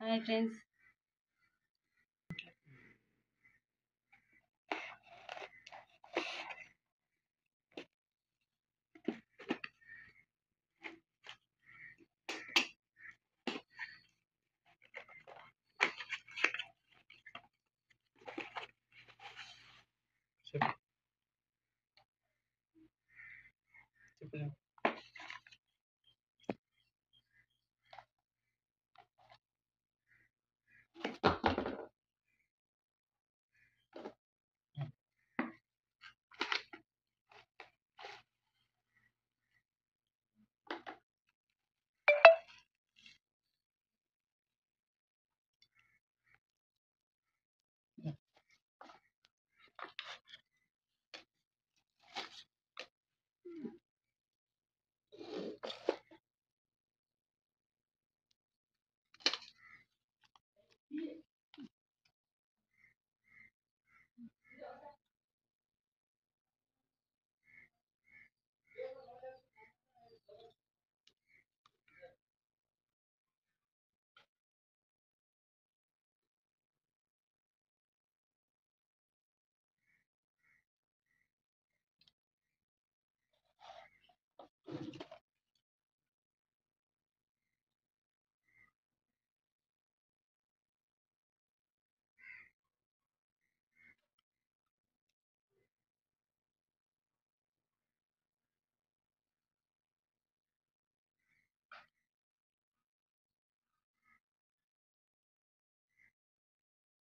Hi friends.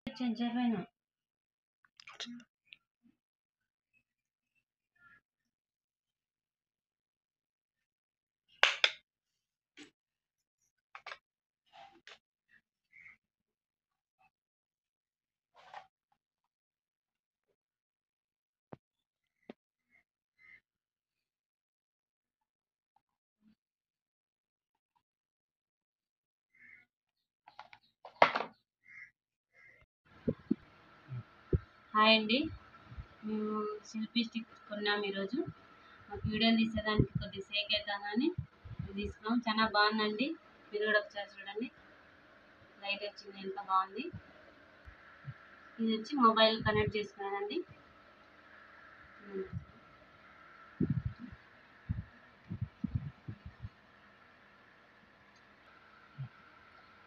చెంచర్పైన hi అండి. మేము selfie stick కొన్నాము ఈరోజు. మాకు వీడియోలు తీసేదానికి కొద్దిసేపు అవుతుందని తీసుకున్నాం. చాలా బాగుందండి. మీరు కూడా ఒకసారి చూడండి. లైట్ వచ్చింది, ఎంత బాగుంది. ఇది వచ్చి మొబైల్ కనెక్ట్ చేసుకున్నానండి.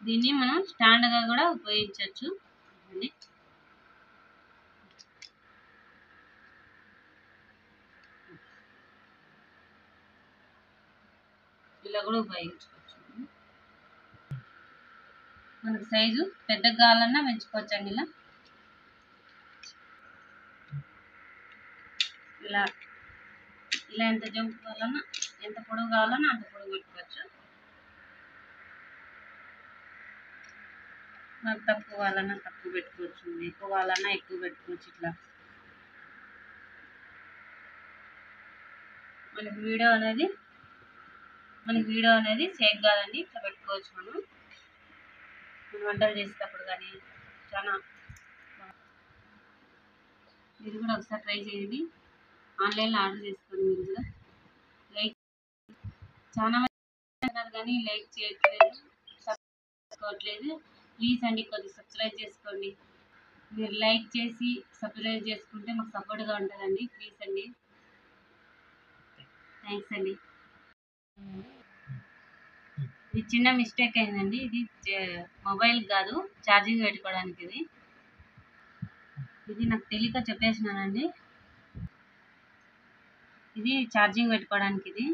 దీన్ని మనం స్టాండ్గా కూడా ఉపయోగించవచ్చు. ఇలా కూడా ఉపయోగించుకోవచ్చు. మనకు సైజు పెద్దగా కావాలన్నా పెంచుకోవచ్చండి. ఇలా ఇలా ఎంత జంప్ కావాలన్నా, ఎంత పొడవు కావాలన్నా అంత పొడవు పెట్టుకోవచ్చు. మనకు తక్కువ కావాలన్నా తక్కువ పెట్టుకోవచ్చు, ఎక్కువ కావాలన్నా ఎక్కువ పెట్టుకోవచ్చు. ఇట్లా మనకి వీడియో అనేది సేఫ్ కాదండి. ఇట్లా పెట్టుకోవచ్చు. మనం వంటలు చేసేటప్పుడు కానీ చాలా. మీరు కూడా ఒకసారి ట్రై చేయండి. ఆన్లైన్లో ఆర్డర్ చేసుకోండి. మీరు కూడా లైక్ చాలా మంది అన్నారు కానీ లైక్ చేయట్లేదు, సబ్స్క్రైబ్ చేసుకోవట్లేదు. ప్లీజ్ అండి, కొద్దిగా సబ్స్క్రైబ్ చేసుకోండి. మీరు లైక్ చేసి సబ్స్క్రైబ్ చేసుకుంటే మాకు సపోర్ట్గా ఉంటుందండి. ప్లీజ్ అండి. థ్యాంక్స్ అండి. ఇది చిన్న మిస్టేక్ అయిందండి. ఇది మొబైల్ కాదు, ఛార్జింగ్ పెట్టుకోవడానికి. ఇది నాకు తెలియక చెప్పేసినానండి. ఇది ఛార్జింగ్ పెట్టుకోవడానికి. ఇది